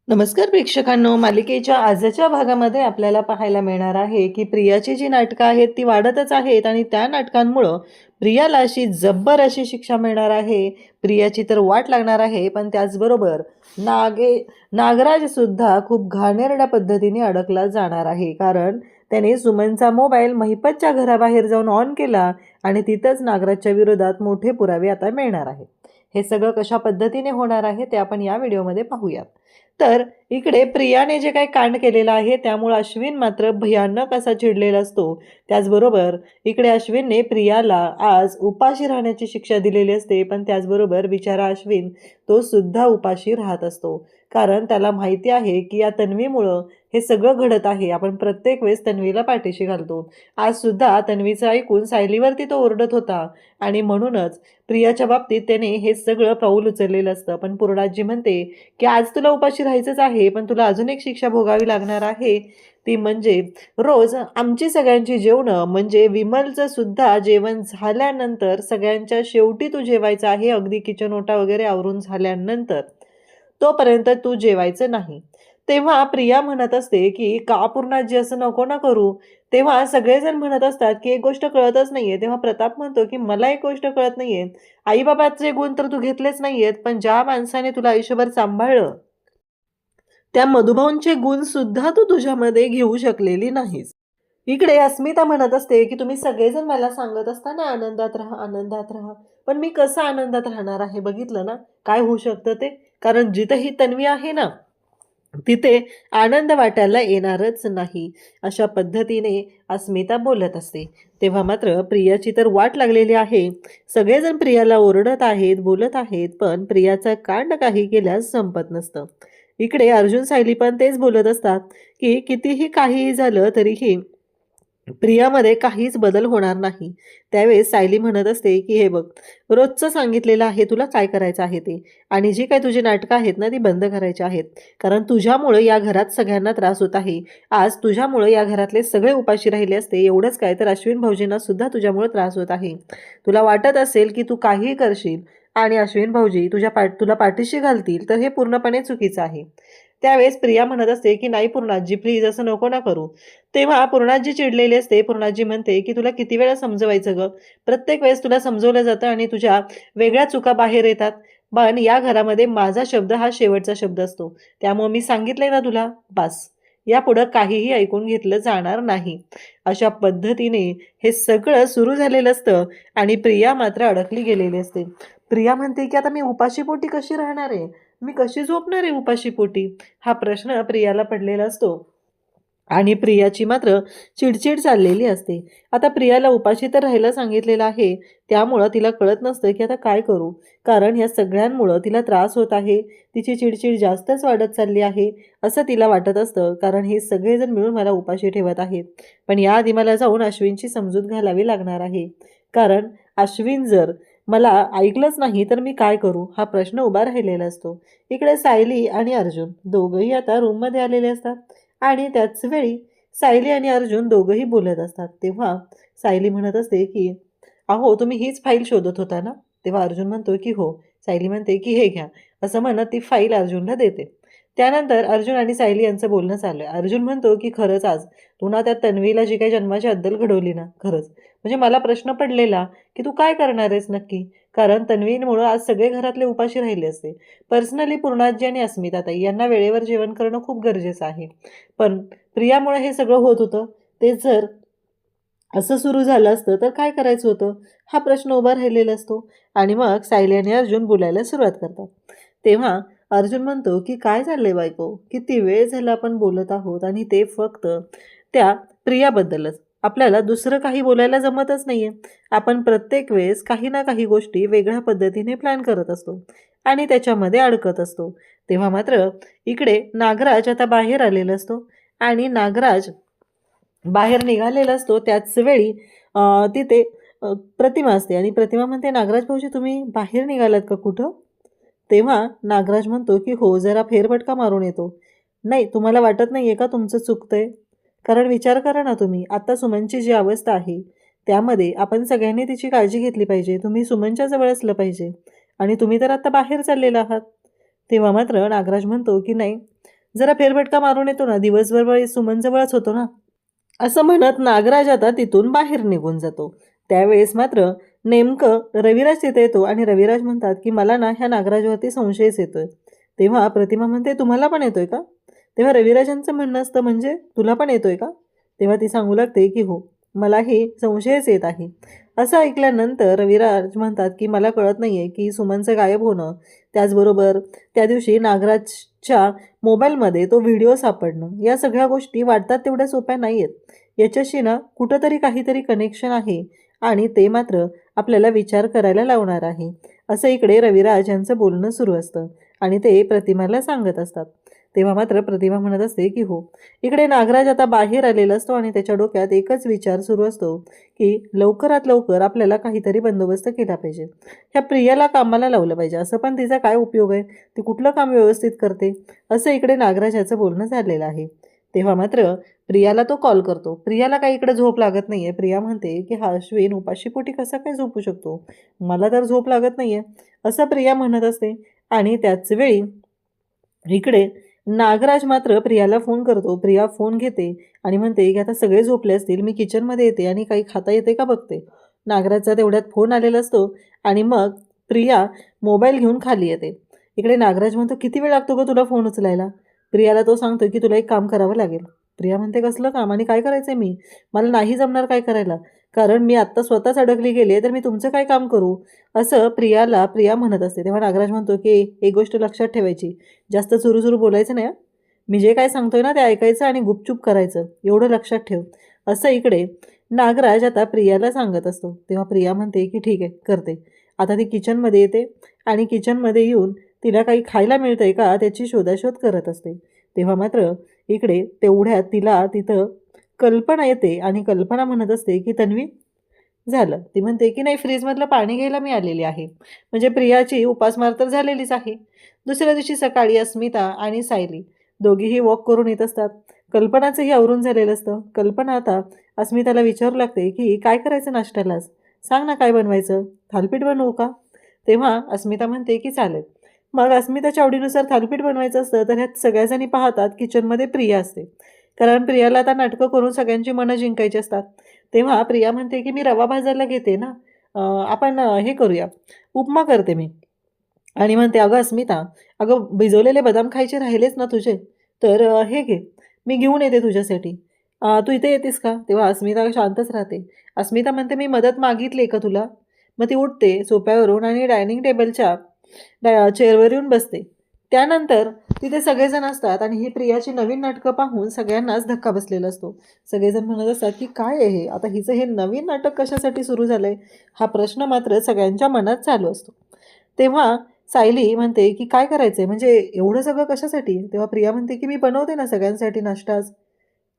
नमस्कार प्रेक्षकांनो, मालिकेच्या आजच्या भागामध्ये आपल्याला पाहायला मिळणार आहे की प्रियाची जी नाटकं आहेत ती वाढतच आहेत आणि त्या नाटकांमुळं प्रियाला अशी जब्बर अशी शिक्षा मिळणार आहे. प्रियाची तर वाट लागणार आहे, पण त्याचबरोबर नागराज सुद्धा खूप घाणेरड्या पद्धतीने अडकला जाणार आहे. कारण त्याने सुमनचा मोबाईल महिपतच्या घराबाहेर जाऊन ऑन केला आणि तिथंच नागराजच्या विरोधात मोठे पुरावे आता मिळणार आहेत. हे सगळं कशा पद्धतीने होणार आहे ते आपण या व्हिडिओमध्ये पाहूयात. तर इकडे प्रियाने जे काही कांड केलेलं आहे त्यामुळे अश्विन मात्र भयानक असा चिडलेला असतो. त्याचबरोबर इकडे अश्विनने प्रियाला आज उपाशी राहण्याची शिक्षा दिलेली असते, पण त्याचबरोबर बिचारा अश्विन तो सुद्धा उपाशी राहत असतो. कारण त्याला माहिती आहे की या तन्वीमुळं हे सगळं घडत आहे. आपण प्रत्येक वेळेस तन्वीला पाठीशी घालतो. आज सुद्धा तन्वीचं ऐकून सायलीवरती तो ओरडत होता आणि म्हणूनच प्रियाच्या बाबतीत त्याने हे सगळं पाऊल उचललेलं असतं. पण पूर्णाजी म्हणते की आज तुला उपाशी राहायचंच आहे, पण तुला अजून एक शिक्षा भोगावी लागणार आहे. ती म्हणजे रोज आमची सगळ्यांची जेवणं, म्हणजे विमलचं सुद्धा जेवण झाल्यानंतर सगळ्यांच्या शेवटी तू जेवायचं आहे. अगदी किचन ओटा वगैरे आवरून झाल्यानंतर तोपर्यंत तू जेवायचं नाही. तेव्हा प्रिया म्हणत असते की का पूर्णाजी असं नको ना करू. तेव्हा सगळेजण म्हणत असतात की एक गोष्ट कळतच नाहीये. तेव्हा प्रताप म्हणतो की मला एक गोष्ट कळत नाहीये, आईबाबाचे गुण तर तू घेतलेच नाहीयेत, पण ज्या माणसाने तुला आयुष्यभर सांभाळलं त्या मधुभाऊंचे गुण सुद्धा तू तुझ्यामध्ये घेऊ शकलेली नाहीस. इकडे अस्मिता म्हणत असते की तुम्ही सगळेजण मला सांगत असताना आनंदात राहा, आनंदात राहा, पण मी कसं आनंदात राहणार आहे. बघितलं ना काय होऊ शकतं ते. कारण जिथं ही तन्वी आहे ना तिथे आनंद वाटायला येणारच नाही. अशा पद्धतीने अस्मिता बोलत असते. तेव्हा मात्र प्रियाची तर वाट लागलेली आहे. सगळेजण प्रियाला ओरडत आहेत, बोलत आहेत, पण प्रियाचा कांड काही केल्यास संपत नसतं. इकडे अर्जुन सायली पण तेच बोलत असतात की कितीही काहीही झालं तरीही प्रियामध्ये काहीच बदल होणार नाही. त्यावेळेस सायली म्हणत असते की हे बघ, रोजचं सांगितलेलं आहे तुला काय करायचं आहे ते, आणि जी काही तुझी नाटकं आहेत ना ती बंद करायची आहेत. कारण तुझ्यामुळं या घरात सगळ्यांना त्रास होत आहे. आज तुझ्यामुळं या घरातले सगळे उपाशी राहिले असते. एवढंच काय तर अश्विन भाऊजींना सुद्धा तुझ्यामुळे त्रास होत आहे. तुला वाटत असेल की तू काहीही करशील आणि अश्विन भाऊजी तुला पाठीशी घालतील, तर हे पूर्णपणे चुकीचं आहे. त्यावेळेस प्रिया म्हणत असते की नाही पूर्णाजी प्लीज असं नको ना करू. तेव्हा पूर्णाजी चिडलेली असते. पूर्णाजी म्हणते की तुला किती वेळा समजवायचं ग. प्रत्येक वेळेस तुला समजवलं जातं आणि तुझ्या वेगळ्या चुका बाहेर येतात. पण या घरामध्ये माझा शब्द हा शेवटचा शब्द असतो. त्यामुळे मी सांगितलंय ना तुला, बस. यापुढं काहीही ऐकून घेतलं जाणार नाही. अशा पद्धतीने हे सगळं सुरू झालेलं असतं आणि प्रिया मात्र अडकली गेलेली असते. प्रिया म्हणते की आता मी उपाशीपोटी कशी राहणार आहे, मी कशी झोपणार आहे उपाशीपोटी, हा प्रश्न प्रियाला पडलेला असतो. आणि प्रियाची मात्र चिडचिड चाललेली असते. आता प्रियाला उपाशी तर राहायला सांगितलेलं आहे, त्यामुळं तिला कळत नसतं की आता काय करू. कारण या सगळ्यांमुळं तिला त्रास होत आहे. तिची चिडचिड जास्तच वाढत चालली आहे असं तिला वाटत असतं. कारण हे सगळेजण मिळून मला उपाशी ठेवत आहेत. पण याआधी मला जाऊन अश्विनची समजूत घालावी लागणार आहे. कारण अश्विन जर मला ऐकलंच नाही तर मी काय करू, हा प्रश्न उभा राहिलेला असतो. इकडे सायली आणि अर्जुन दोघंही आता रूममध्ये आलेले असतात आणि त्याच वेळी सायली आणि अर्जुन दोघंही बोलत असतात. तेव्हा सायली म्हणत असते की अहो तुम्ही हीच फाईल शोधत होता ना. तेव्हा अर्जुन म्हणतो की हो. सायली म्हणते की हे घ्या, असं म्हणत ती फाईल अर्जुनला देते. त्यानंतर अर्जुन आणि सायली यांचं बोलणं चाललं आहे. अर्जुन म्हणतो की खरंच आज तू ना त्या तन्वीला जी काही जन्माची अद्दल घडवली ना, खरंच म्हणजे मला प्रश्न पडलेला की तू काय करणार आहेस नक्की. कारण तन्वीमुळं आज सगळे घरातले उपाशी राहिले असते. पर्सनली पूर्णाजी आणि अस्मिताताई यांना वेळेवर जेवण करणं खूप गरजेचं आहे. पण प्रियामुळे हे सगळं होत होतं. ते जर असं सुरू झालं असतं तर काय करायचं होतं, हा प्रश्न उभा राहिलेला असतो. आणि मग सायली आणि अर्जुन बोलायला सुरुवात करतात. तेव्हा अर्जुन म्हणतो की काय चाललंय बायको, किती वेळ झाला आपण बोलत आहोत आणि ते फक्त त्या प्रियाबद्दलच. आपल्याला दुसरं काही बोलायला जमतच नाहीये. आपण प्रत्येक वेळेस काही ना काही गोष्टी वेगळ्या पद्धतीने प्लॅन करत असतो आणि त्याच्यामध्ये अडकत असतो. तेव्हा मात्र इकडे नागराज आता बाहेर आलेला असतो आणि नागराज बाहेर निघालेला असतो. त्याच वेळी तिथे प्रतिमा असते आणि प्रतिमा म्हणते नागराज भाऊजी तुम्ही बाहेर निघालात का कुठं. तेव्हा नागराज म्हणतो की हो जरा फेरफटका मारून येतो. नाही तुम्हाला वाटत नाही आहे का तुमचं चुकतंय. कारण विचार करा ना तुम्ही, आता सुमनची जी अवस्था आहे त्यामध्ये आपण सगळ्यांनी तिची काळजी घेतली पाहिजे. तुम्ही सुमनच्या जवळ असलं पाहिजे आणि तुम्ही तर आता बाहेर चाललेला आहात. तेव्हा मात्र नागराज म्हणतो की नाही, जरा फेरफटका मारून येतो ना, दिवसभर सुमनजवळच होतो ना. असं म्हणत नागराज आता तिथून बाहेर निघून जातो. त्यावेळेस मात्र नेमकं रविराज तिथे येतो आणि रविराज म्हणतात की मला ना ह्या नागराजवरती संशयच येतोय. तेव्हा प्रतिमा म्हणते तुम्हाला पण येतोय का? तेव्हा रविराजांचं म्हणणं असतं म्हणजे तुला पण येतोय का? तेव्हा ती सांगू लागते की हो, मलाही संशयच येत आहे. असं ऐकल्यानंतर रविराज म्हणतात की मला कळत नाहीये की सुमनचं गायब होणं, त्याचबरोबर त्या दिवशी नागराजच्या मोबाईलमध्ये तो व्हिडिओ सापडणं, या सगळ्या गोष्टी वाटतात तेवढ्या सोप्या नाही आहेत. याच्याशी ना कुठंतरी काहीतरी कनेक्शन आहे आणि ते मात्र आपल्याला विचार करायला लावणार आहे. असं इकडे रविराज यांचं बोलणं सुरू असतं आणि ते प्रतिमाला सांगत असतात. तेव्हा मात्र प्रतिमा म्हणत असते की हो. इकडे नागराज आता बाहेर आलेला असतो आणि त्याच्या डोक्यात एकच विचार सुरू असतो की लवकरात लवकर आपल्याला काहीतरी बंदोबस्त केला पाहिजे. ह्या प्रियाला कामाला लावलं पाहिजे. असं पण तिचा काय उपयोग आहे? ती कुठलं काम व्यवस्थित करते? असं इकडे नागराजाचं बोलणं झालेलं आहे. तेव्हा मात्र प्रियाला तो कॉल करतो. प्रियाला काही इकडे झोप लागत नाहीये. प्रिया म्हणते की हा अश्विन उपाशीपोटी कसा काय झोपू शकतो? मला तर झोप लागत नाहीये, असं प्रिया म्हणत असते. आणि त्याच वेळी इकडे नागराज मात्र प्रियाला फोन करतो. प्रिया फोन घेते आणि म्हणते की आता सगळे झोपले असतील, मी किचनमध्ये येते आणि काही खाता येते का बघते. नागराजचा तेवढ्यात फोन आलेला असतो आणि मग प्रिया मोबाईल घेऊन खाली येते. इकडे नागराज म्हणतो किती वेळ लागतो ग तुला फोन उचलायला? प्रियाला तो सांगतो की तुला एक काम करावं लागेल. प्रिया म्हणते कसलं काम आणि काय करायचं आहे? मला नाही जमणार काय करायला, कारण मी आत्ता स्वतःच अडकली गेले तर मी तुमचं काय काम करू? असं प्रिया म्हणत असते. तेव्हा नागराज म्हणतो की एक गोष्ट लक्षात ठेवायची, जास्त चुरू बोलायचं नाही. मी जे काय सांगतोय ना ते ऐकायचं आणि गुपचूप करायचं, एवढं लक्षात ठेव. असं इकडे नागराज आता प्रियाला सांगत असतो. तेव्हा प्रिया म्हणते की ठीक आहे, करते. आता ती किचनमध्ये येते आणि किचनमध्ये येऊन तिला काही खायला मिळतंय का त्याची शोधाशोध करत असते. तेव्हा मात्र इकडे तेवढ्यात तिला तिथं कल्पना येते आणि कल्पना म्हणत असते की तन्वी झालं. ती म्हणते की नाही, फ्रीजमधलं पाणी घ्यायला मी आलेली आहे. म्हणजे प्रियाची उपासमार तर झालेलीच आहे. दुसऱ्या दिवशी सकाळी अस्मिता आणि सायली दोघीही वॉक करून येत असतात. कल्पनाचंही आवरून झालेलं असतं. कल्पना आता अस्मिताला विचारू लागते की काय करायचं नाश्त्यालाच? सांग ना काय बनवायचं? थालीपीठ बनवू का? तेव्हा अस्मिता म्हणते की चालेल. मग अस्मिताच्या आवडीनुसार थालीपीठ बनवायचं असतं तर ह्यात सगळ्याजणी पाहतात किचनमध्ये प्रिया असते. कारण प्रियाला आता नाटकं करून सगळ्यांची मनं जिंकायची असतात. तेव्हा प्रिया म्हणते की मी रवा भाजायला घेते ना, आपण हे करूया, उपमा करते मी. आणि म्हणते अगं अस्मिता, अगं भिजवलेले बदाम खायचे राहिलेच ना तुझे, तर हे घे, मी घेऊन येते तुझ्यासाठी. तू इथे येतेस का? तेव्हा अस्मिता शांतच राहते. अस्मिता म्हणते मी मदत मागितली का तुला? मग ती उठते सोफ्यावरून आणि डायनिंग टेबलच्या चेअरवर येऊन बसते. त्यानंतर तिथे सगळेजण असतात आणि ही प्रियाची नवीन नाटकं पाहून सगळ्यांनाच धक्का बसलेला असतो. सगळेजण म्हणत असतात की काय आहे हे? आता हिचं हे नवीन नाटक कशासाठी सुरू झालंय? हा प्रश्न मात्र सगळ्यांच्या मनात चालू असतो. तेव्हा सायली म्हणते की काय करायचंय, म्हणजे एवढं सगळं कशासाठी? तेव्हा प्रिया म्हणते की मी बनवते ना सगळ्यांसाठी नाश्ताच,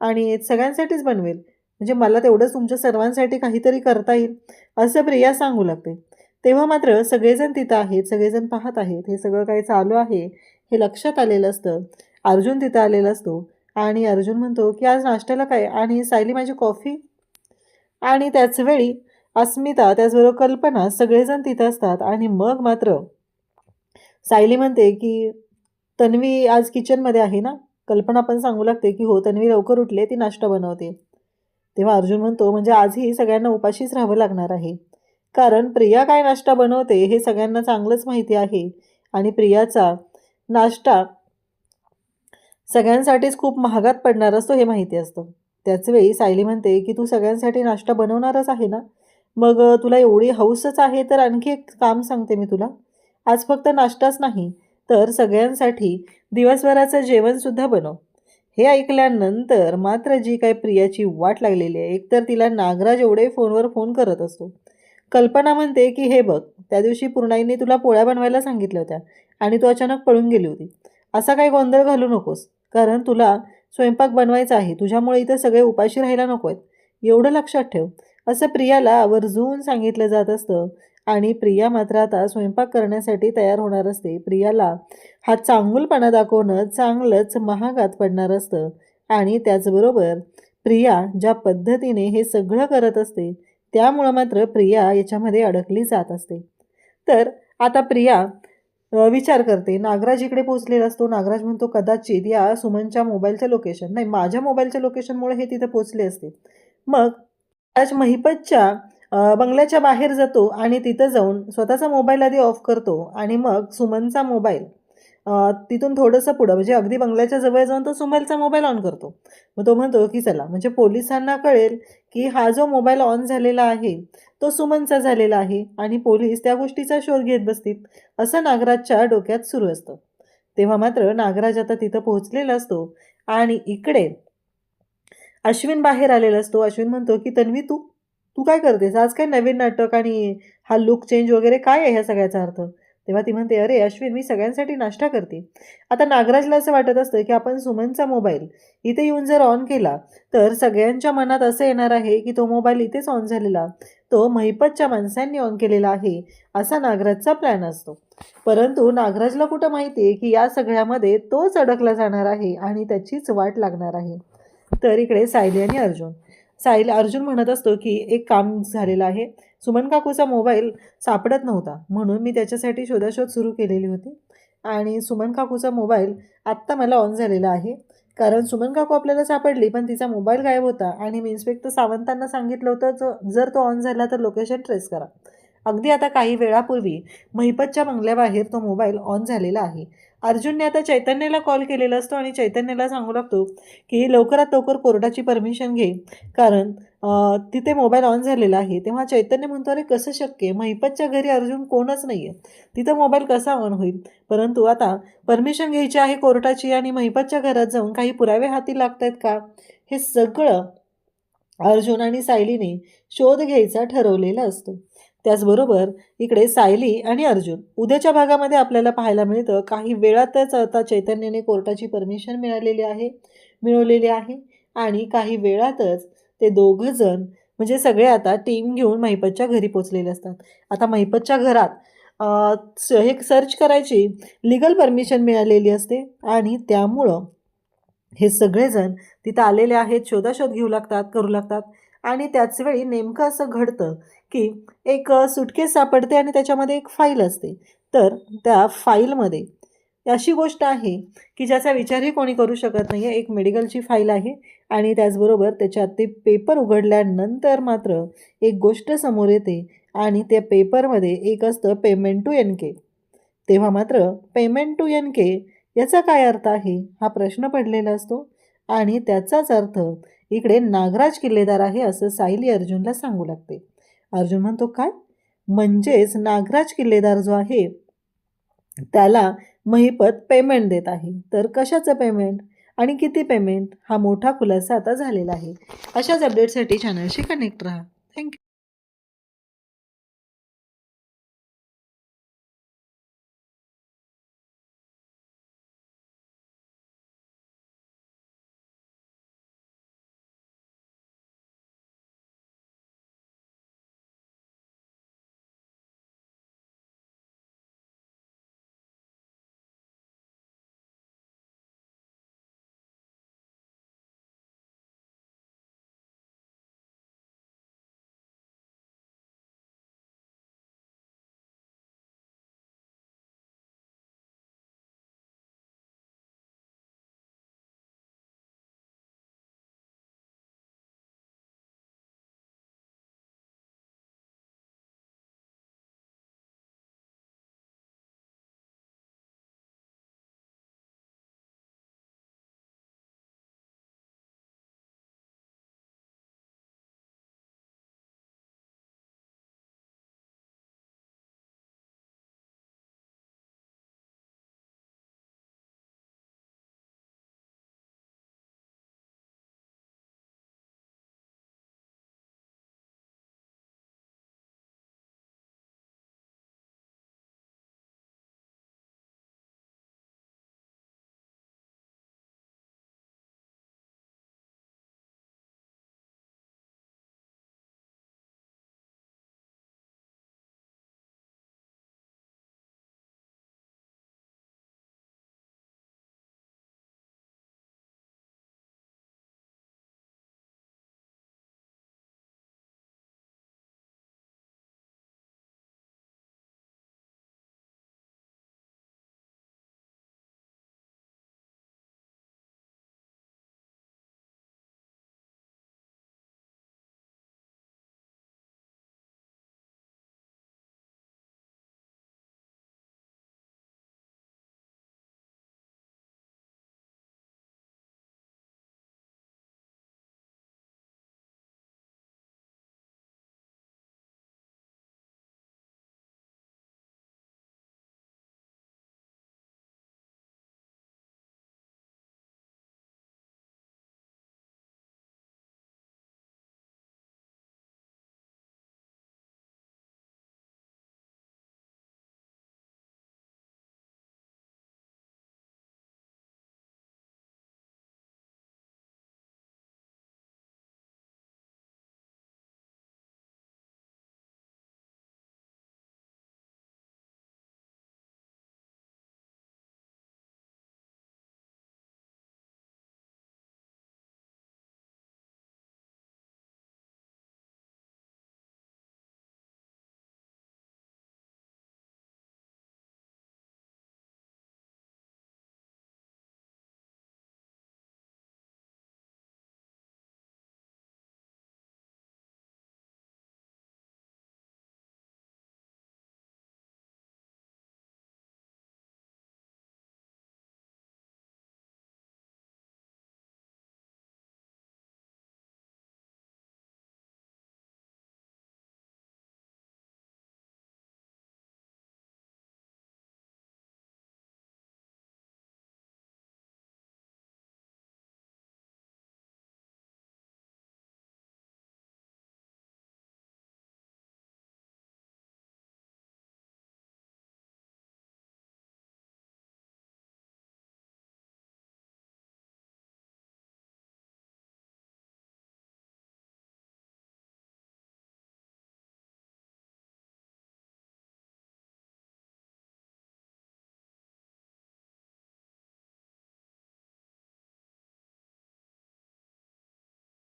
आणि सगळ्यांसाठीच बनवेल, म्हणजे मला तेवढंच तुमच्या सर्वांसाठी काहीतरी करता येईल, असं प्रिया सांगू लागते. तेव्हा मात्र सगळेजण तिथं आहेत, सगळेजण पाहत आहेत, हे सगळं काही चालू आहे हे लक्षात आलेलं असतं. अर्जुन तिथं आलेला असतो आणि अर्जुन म्हणतो की आज नाश्त्याला काय? आणि सायली माझी कॉफी. आणि त्याच वेळी अस्मिता त्याचबरोबर कल्पना सगळेजण तिथं असतात आणि मग मात्र सायली म्हणते की तन्वी आज किचनमध्ये आहे ना? कल्पना पण सांगू लागते की हो, तन्वी लवकर उठले, ती नाश्ता बनवते. तेव्हा अर्जुन म्हणतो म्हणजे आजही सगळ्यांना उपाशीच राहावं लागणार आहे, कारण प्रिया काय नाश्ता बनवते हे सगळ्यांना चांगलंच माहिती आहे आणि प्रियाचा नाश्ता सगळ्यांसाठीच खूप महागात पडणार असतो हे माहिती असतं. त्याच वेळी सायली म्हणते की तू सगळ्यांसाठी नाश्ता बनवणारच आहे ना, मग तुला एवढी हौसच आहे तर आणखी एक काम सांगते मी तुला. आज फक्त नाश्ताच नाही तर सगळ्यांसाठी दिवसभराचं जेवणसुद्धा बनव. हे ऐकल्यानंतर मात्र जी काय प्रियाची वाट लागलेली आहे, एकतर तिला नागराज एवढे फोनवर फोन करत असतो. कल्पना म्हणते की हे बघ, त्या दिवशी पूर्णाईने तुला पोळ्या बनवायला सांगितल्या होत्या आणि तू अचानक पळून गेली होती. असा काही गोंधळ घालू नकोस, कारण तुला स्वयंपाक बनवायचा आहे. तुझ्यामुळे इथं सगळे उपाशी राहायला नको आहेत, एवढं लक्षात ठेव, असं प्रियाला आवर्जून सांगितलं जात असतं. आणि प्रिया मात्र आता स्वयंपाक करण्यासाठी तयार होणार असते. प्रियाला हा चांगुलपणा दाखवणं चांगलंच महागात पडणार असतं. आणि त्याचबरोबर प्रिया ज्या पद्धतीने हे सगळं करत असते त्यामुळं मात्र प्रिया याच्यामध्ये अडकली जात असते. तर आता प्रिया विचार करते. नागराज इकडे पोहोचलेला असतो. नागराज म्हणतो, "कदाचित या सुमनच्या मोबाईलचं लोकेशन नाही, माझ्या मोबाईलच्या लोकेशनमुळे हे तिथे पोहोचले असतील." मग नागराज महिपतच्या बंगल्याच्या बाहेर जातो आणि तिथं जाऊन स्वतःचा मोबाईल आधी ऑफ करतो आणि मग सुमनचा मोबाईल तिथून थोडंसं पुढं म्हणजे अगदी बंगल्याच्या जवळ जाऊन तो सुमनचा मोबाईल ऑन करतो. मग तो म्हणतो, की चला म्हणजे पोलिसांना कळेल, की हा जो मोबाईल ऑन झालेला आहे, तो सुमनचा झालेला आहे आणि पोलीस त्या गोष्टीचा शोध घेत बसतील, असं नागराजच्या डोक्यात सुरू असतं. तेव्हा मात्र नागराज आता तिथं पोहोचलेला असतो आणि इकडे अश्विन बाहेर आलेला असतो. अश्विन म्हणतो, की "तन्वी तू? तू काय करतेस? आज काय नवीन नाटक आणि हा लूक चेंज वगैरे काय आहे ह्या सगळ्याचा अर्थ?" तेव्हा ती म्हणते, "अरे अश्विन, मी सगळ्यांसाठी नाश्ता करते." आता नागराजला असं वाटत असतं, की आपण सुमनचा मोबाईल इथे येऊन जर ऑन केला, तर सगळ्यांच्या मनात असं येणार आहे, की तो मोबाईल इथेच ऑन झालेला, तो महिपतच्या माणसांनी ऑन केलेला आहे, असा नागराजचा प्लॅन असतो. परंतु नागराजला कुठं माहिती आहे, की या सगळ्यामध्ये तोच अडकला जाणार आहे आणि त्याचीच वाट लागणार आहे. तर इकडे सायली आणि अर्जुन. अर्जुन म्हणत असतो, की एक काम झालेलं आहे. सुमन काकूचा मोबाईल सापडत नव्हता, म्हणून मी त्याच्यासाठी शोधाशोध सुरू केलेली होती आणि सुमन काकूचा मोबाईल आत्ता मला ऑन झालेला आहे. कारण सुमन काकू आपल्याला सापडली, पण तिचा मोबाईल गायब होता आणि मी इन्स्पेक्टर सावंतांना सांगितलं होतं, जर तो ऑन झाला तर लोकेशन ट्रेस करा. अगदी आता काही वेळापूर्वी महिपतच्या बंगल्याबाहेर तो मोबाईल ऑन झालेला आहे. अर्जुनने आता चैतन्याला कॉल केलेला असतो आणि चैतन्याला सांगू लागतो, की लवकरात लवकर कोर्टाची परमिशन घे, कारण तिथे मोबाईल ऑन झालेला आहे. तेव्हा चैतन्य म्हणतो, "अरे कसं शक्य आहे? महिपतच्या घरी अर्जुन कोणच नाही आहे. तिथं मोबाईल कसा ऑन होईल?" परंतु आता परमिशन घ्यायची आहे कोर्टाची आणि महिपतच्या घरात जाऊन काही पुरावे हाती लागत आहेत का? हे सगळं अर्जुन आणि सायलीने शोध घ्यायचा ठरवलेला असतो. त्याचबरोबर इकडे सायली आणि अर्जुन उद्याच्या भागामध्ये आपल्याला पाहायला मिळतं, काही वेळातच आता चैतन्याने कोर्टाची परमिशन मिळवलेली आहे आणि काही वेळातच ते दोघं जण म्हणजे सगळे आता टीम घेऊन महिपतच्या घरी पोचलेले असतात. आता महिपतच्या घरात हे सर्च करायची लीगल परमिशन मिळालेली असते आणि त्यामुळं हे सगळेजण तिथं आलेले आहेत, शोधाशोध करू लागतात आणि त्याच वेळी नेमकं असं घडतं, की एक सुटकेस सापडते आणि त्याच्यामध्ये एक फाईल असते. तर त्या फाईलमध्ये अशी गोष्ट आहे, की ज्याचा विचारही कोणी करू शकत नाही आहे. एक मेडिकलची फाईल आहे आणि त्याचबरोबर त्याच्यात ते पेपर उघडल्यानंतर मात्र एक गोष्ट समोर येते आणि त्या पेपरमध्ये एक असतं पेमेंट टू एन-के. तेव्हा मात्र पेमेंट टू एन-के याचा काय अर्थ आहे? हा प्रश्न पडलेला असतो आणि त्याचाच अर्थ इकडे नागराज किल्लेदार आहे असं सायली अर्जुनला सांगू लागते. अर्जुन म्हणतो, "काय? म्हणजेच नागराज किल्लेदार जो आहे त्याला महिपत पेमेंट देत आहे. तर कशाचं पेमेंट आणि किती पेमेंट? हा मोठा खुलासा आता झालेला आहे." अशाच अपडेटसाठी चॅनलशी कनेक्ट राहा. थँक्यू.